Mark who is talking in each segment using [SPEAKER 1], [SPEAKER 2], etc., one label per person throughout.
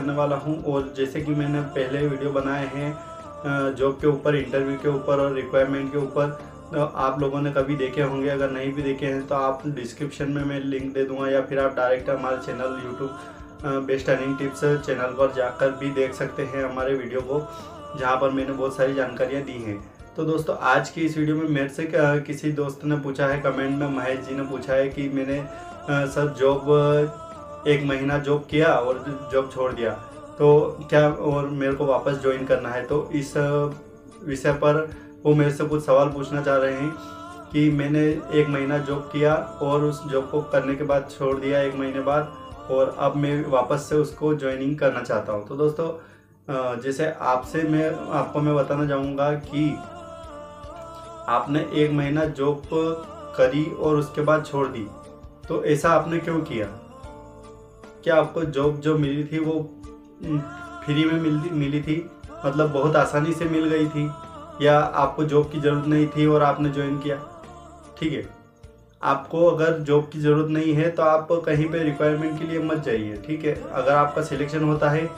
[SPEAKER 1] करने वाला हूं। और जैसे कि मैंने पहले वीडियो बनाए हैं जॉब के ऊपर, इंटरव्यू के ऊपर और रिक्वायरमेंट के ऊपर, तो आप लोगों ने कभी देखे होंगे। अगर नहीं भी देखे हैं तो आप डिस्क्रिप्शन में मैं लिंक दे दूंगा, या फिर आप डायरेक्ट हमारे channel YouTube best earning tips channel पर जाकर भी देख सकते हैं हमारे वीडियो को, जहाँ पर मैंने बहुत सारी जानकारियाँ दी हैं। तो दोस्तों आज की इस वीडियो में मेरे से किसी दोस्त ने पूछा है कमेंट में, महेश जी ने पूछा है कि मैंने सर जॉब 1 महीना जॉब किया और जॉब छोड़ दिया, तो क्या और मेरे को वापस ज्वाइन करना है। तो इस विषय पर वो मेरे से कुछ सवाल पूछना चाह रहे हैं कि मैंने 1 महीना जॉब किया और उस जॉब को करने के बाद छोड़ दिया 1 महीने बाद, और अब मैं वापस से उसको ज्वाइनिंग करना चाहता हूँ। तो दोस्तों जैसे आपको मैं बताना चाहूँगा कि आपने 1 महीना जॉब करी और उसके बाद छोड़ दी, तो ऐसा आपने क्यों किया? क्या आपको जॉब जो मिली थी वो फ्री में मिली थी, मतलब बहुत आसानी से मिल गई थी, या आपको जॉब की ज़रूरत नहीं थी और आपने ज्वाइन किया? ठीक है, आपको अगर जॉब की ज़रूरत नहीं है तो आप कहीं पे रिक्वायरमेंट के लिए मत जाइए। ठीक है, अगर आपका सिलेक्शन होता है,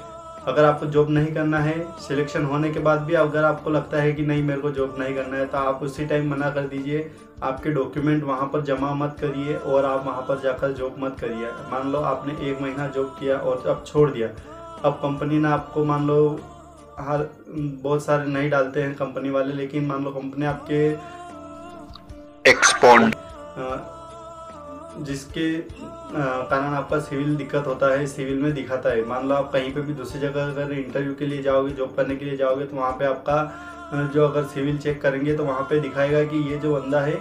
[SPEAKER 1] अगर आपको जॉब नहीं करना है, सिलेक्शन होने के बाद भी अगर आपको लगता है कि नहीं मेरे को जॉब नहीं करना है, तो आप उसी टाइम मना कर दीजिए। आपके डॉक्यूमेंट वहाँ पर जमा मत करिए और आप वहाँ पर जाकर जॉब मत करिए। मान लो आपने 1 महीना जॉब किया और अब छोड़ दिया, अब कंपनी ने आपको, मान लो हर बहुत सारे नहीं डालते हैं कंपनी वाले, लेकिन मान लो कंपनी आपके एक्सपोर्ट जिसके कारण आपका सिविल दिक्कत होता है, सिविल में दिखाता है। मान लो आप कहीं पे भी दूसरी जगह अगर इंटरव्यू के लिए जाओगे, जॉब करने के लिए जाओगे, तो वहाँ पे आपका जो अगर सिविल चेक करेंगे तो वहाँ पे दिखाएगा कि ये जो बंदा है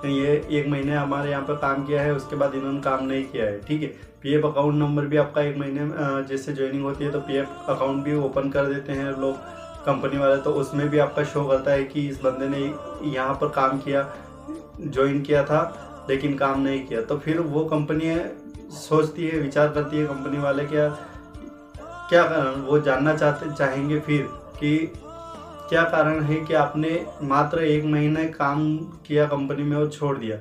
[SPEAKER 1] ये 1 महीने हमारे यहाँ पर काम किया है, उसके बाद इन्होंने काम नहीं किया है। ठीक है, पीएफ अकाउंट नंबर भी आपका 1 महीने जैसे ज्वाइनिंग होती है तो पीएफ अकाउंट भी ओपन कर देते हैं लोग कंपनी वाले, तो उसमें भी आपका शो करता है कि इस बंदे ने यहाँ पर काम किया, ज्वाइन किया था लेकिन काम नहीं किया। तो फिर वो कंपनी सोचती है, विचार करती है कंपनी वाले क्या कारण, वो जानना चाहेंगे फिर कि क्या कारण है कि आपने मात्र 1 महीने काम किया कंपनी में और छोड़ दिया।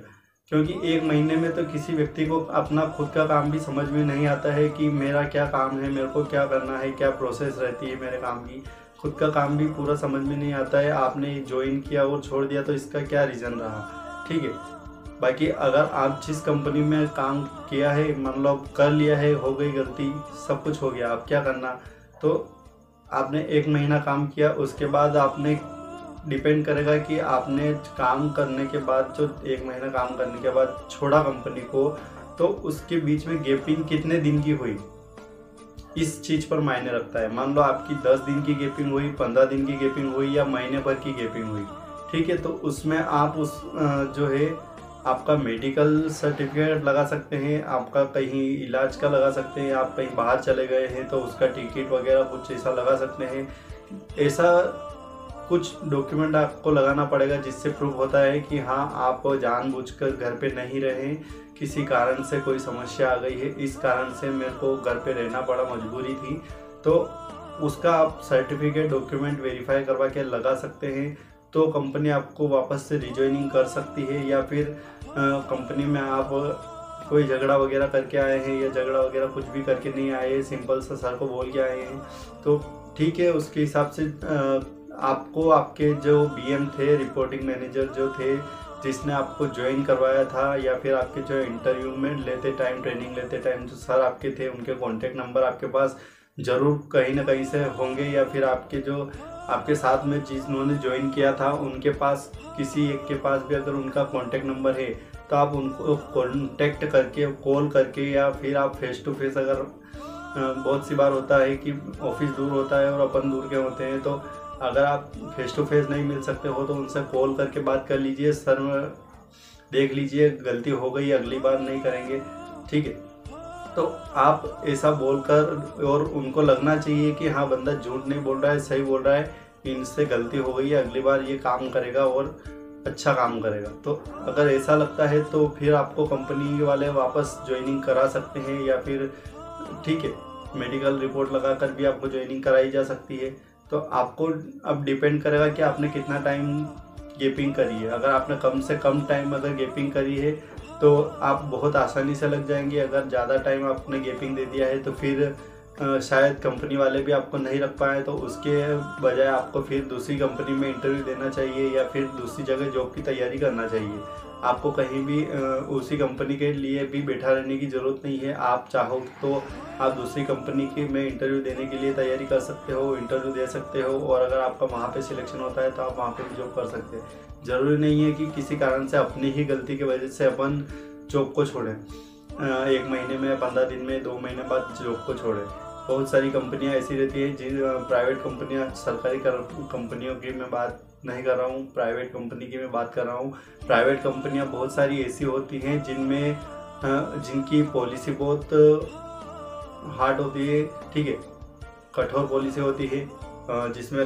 [SPEAKER 1] क्योंकि 1 महीने में तो किसी व्यक्ति को अपना खुद का काम भी समझ में नहीं आता है कि मेरा क्या काम है, मेरे को क्या करना है, क्या प्रोसेस रहती है मेरे काम की, खुद का काम भी पूरा समझ में नहीं आता है। आपने ज्वाइन किया और छोड़ दिया, तो इसका क्या रीज़न रहा? ठीक है, बाकी अगर आप जिस कंपनी में काम किया है, मान लो कर लिया है, हो गई गलती, सब कुछ हो गया, अब क्या करना? तो आपने 1 महीना काम किया, उसके बाद आपने डिपेंड करेगा कि आपने काम करने के बाद, जो 1 महीना काम करने के बाद छोड़ा कंपनी को, तो उसके बीच में गैपिंग कितने दिन की हुई, इस चीज़ पर मायने रखता है। मान लो आपकी 10 दिन की गैपिंग हुई, 15 दिन की गैपिंग हुई, या महीने भर की गैपिंग हुई, ठीक है, तो उसमें आप उस जो है आपका मेडिकल सर्टिफिकेट लगा सकते हैं, आपका कहीं इलाज का लगा सकते हैं, आप कहीं बाहर चले गए हैं तो उसका टिकट वगैरह कुछ ऐसा लगा सकते हैं। ऐसा कुछ डॉक्यूमेंट आपको लगाना पड़ेगा जिससे प्रूफ होता है कि हाँ आप जानबूझकर घर पे नहीं रहे, किसी कारण से कोई समस्या आ गई है, इस कारण से मेरे को घर पे रहना पड़ा, मजबूरी थी, तो उसका आप सर्टिफिकेट डॉक्यूमेंट वेरीफाई करवा के लगा सकते हैं। तो कंपनी आपको वापस से रिजॉइनिंग कर सकती है, या फिर कंपनी में आप कोई झगड़ा वगैरह करके आए हैं, या झगड़ा वगैरह कुछ भी करके नहीं आए हैं, सिंपल सा सर को बोल के आए हैं, तो ठीक है, उसके हिसाब से आपको आपके जो बीएम थे, रिपोर्टिंग मैनेजर जो थे, जिसने आपको ज्वाइन करवाया था, या फिर आपके जो इंटरव्यू में लेते टाइम, ट्रेनिंग लेते टाइम जो सर आपके थे, उनके कॉन्टेक्ट नंबर आपके पास ज़रूर कहीं ना कहीं से होंगे, या फिर आपके जो आपके साथ में जिन्होंने ज्वाइन किया था उनके पास, किसी एक के पास भी अगर उनका कॉन्टेक्ट नंबर है, तो आप उनको कॉन्टेक्ट करके, कॉल करके, या फिर आप फेस टू फेस, अगर बहुत सी बार होता है कि ऑफिस दूर होता है और अपन दूर के होते हैं, तो अगर आप फेस टू फेस नहीं मिल सकते हो तो उनसे कॉल करके बात कर लीजिए, सर देख लीजिए गलती हो गई, अगली बार नहीं करेंगे। ठीक है, तो आप ऐसा बोलकर, और उनको लगना चाहिए कि हाँ बंदा झूठ नहीं बोल रहा है, सही बोल रहा है, इनसे गलती हो गई है, अगली बार ये काम करेगा और अच्छा काम करेगा। तो अगर ऐसा लगता है तो फिर आपको कंपनी वाले वापस ज्वाइनिंग करा सकते हैं, या फिर ठीक है मेडिकल रिपोर्ट लगा कर भी आपको ज्वाइनिंग कराई जा सकती है। तो आपको अब डिपेंड करेगा कि आपने कितना टाइम गैपिंग करी है। अगर आपने कम से कम टाइम अगर गैपिंग करी है तो आप बहुत आसानी से लग जाएंगे। अगर ज़्यादा टाइम आपने गैपिंग दे दिया है तो फिर शायद कंपनी वाले भी आपको नहीं रख पाए, तो उसके बजाय आपको फिर दूसरी कंपनी में इंटरव्यू देना चाहिए या फिर दूसरी जगह जॉब की तैयारी करना चाहिए। आपको कहीं भी उसी कंपनी के लिए भी बैठा रहने की ज़रूरत नहीं है। आप चाहो तो आप दूसरी कंपनी के में इंटरव्यू देने के लिए तैयारी कर सकते हो, इंटरव्यू दे सकते हो, और अगर आपका वहाँ पे सिलेक्शन होता है तो आप वहाँ पे भी जॉब कर सकते हैं। ज़रूरी नहीं है कि किसी कारण से अपनी ही गलती की वजह से अपन जॉब को छोड़ें, 1 महीने में, 15 दिन में, 2 महीने बाद जॉब को छोड़ें। बहुत सारी कंपनियां ऐसी रहती हैं, जिन प्राइवेट कंपनियां, सरकारी कंपनियों की मैं बात नहीं कर रहा हूँ, प्राइवेट कंपनी की मैं बात कर रहा हूँ। प्राइवेट कंपनियां बहुत सारी ऐसी होती हैं जिनमें जिनकी पॉलिसी बहुत हार्ड होती है, ठीक है, कठोर पॉलिसी होती है, जिसमें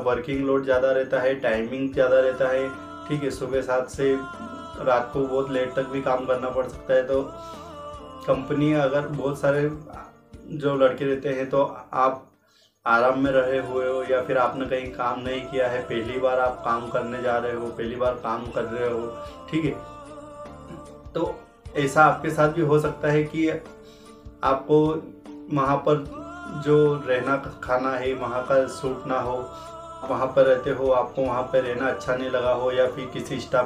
[SPEAKER 1] वर्किंग लोड ज़्यादा रहता है, टाइमिंग ज़्यादा रहता है, ठीक है, सुबह 7 से रात को बहुत लेट तक भी काम करना पड़ सकता है। तो कंपनी, अगर बहुत सारे जो लड़के रहते हैं, तो आप आराम में रहे हुए हो या फिर आपने कहीं काम नहीं किया है, पहली बार आप काम करने जा रहे हो, पहली बार काम कर रहे हो, ठीक है, तो ऐसा आपके साथ भी हो सकता है कि आपको वहाँ पर जो रहना खाना है वहाँ का सूट ना हो, वहाँ पर रहते हो, आपको वहाँ पर रहना अच्छा नहीं लगा हो, या फिर किसी स्टाफ